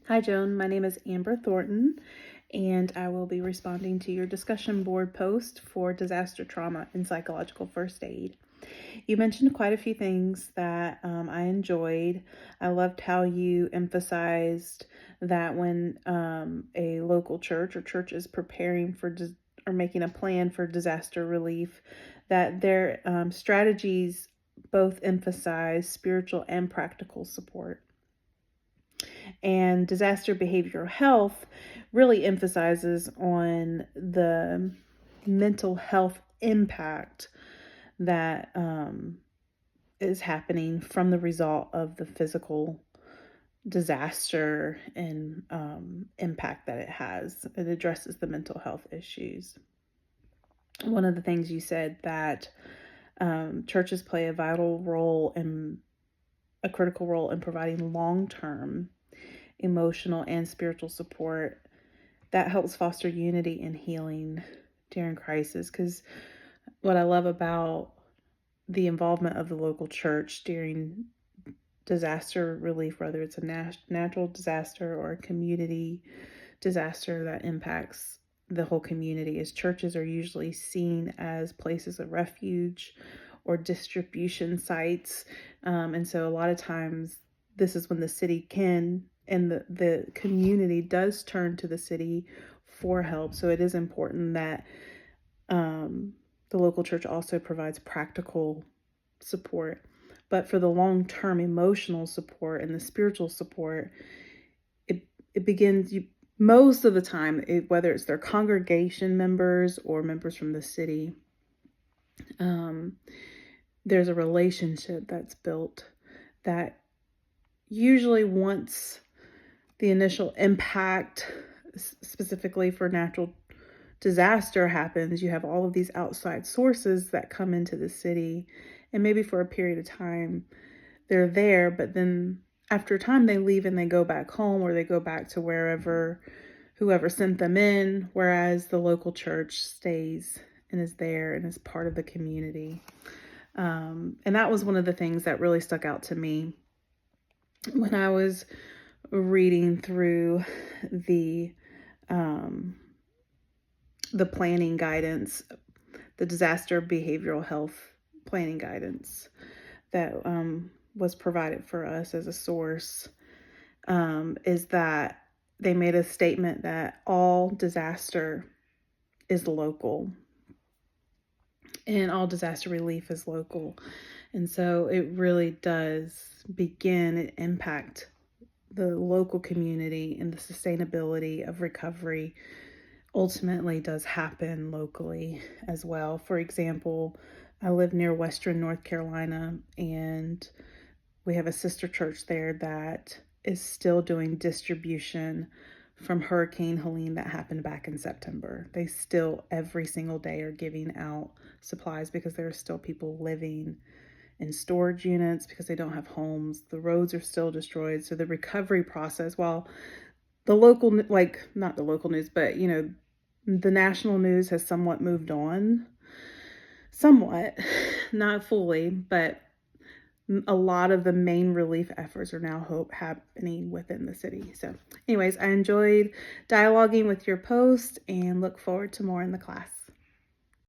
Hi, Joan. My name is Amber Thornton, and I will be responding to your discussion board post for disaster trauma and psychological first aid. You mentioned quite a few things that I enjoyed. I loved how you emphasized that when a local church or church is preparing for or making a plan for disaster relief, that their strategies both emphasize spiritual and practical support. And disaster behavioral health really emphasizes on the mental health impact that is happening from the result of the physical disaster and impact that it has. It addresses the mental health issues. One of the things you said that churches play a vital role and a critical role in providing long-term emotional and spiritual support that helps foster unity and healing during crisis. Because what I love about the involvement of the local church during disaster relief, whether it's a natural disaster or a community disaster that impacts the whole community, is churches are usually seen as places of refuge or distribution sites. And so a lot of times this is when the city can and the community does turn to the city for help. So it is important that the local church also provides practical support. But for the long-term emotional support and the spiritual support, it begins most of the time, whether it's their congregation members or members from the city, there's a relationship that's built that usually once the initial impact, specifically for natural disaster happens, you have all of these outside sources that come into the city, and maybe for a period of time they're there, but then after a time they leave and they go back home, or they go back to whoever sent them in, whereas the local church stays and is there and is part of the community. And that was one of the things that really stuck out to me when I was reading through the planning guidance, the disaster behavioral health planning guidance that was provided for us as a source, is that they made a statement that all disaster is local and all disaster relief is local. And so it really does begin and impact the local community, and the sustainability of recovery ultimately does happen locally as well. For example, I live near Western North Carolina, and we have a sister church there that is still doing distribution from Hurricane Helene that happened back in September. They still every single day are giving out supplies because there are still people living in storage units because they don't have homes. The roads are still destroyed. So the recovery process, while the local, not the local news, but the national news has somewhat moved on, somewhat, not fully, but a lot of the main relief efforts are now happening within the city. So anyways, I enjoyed dialoguing with your post and look forward to more in the class.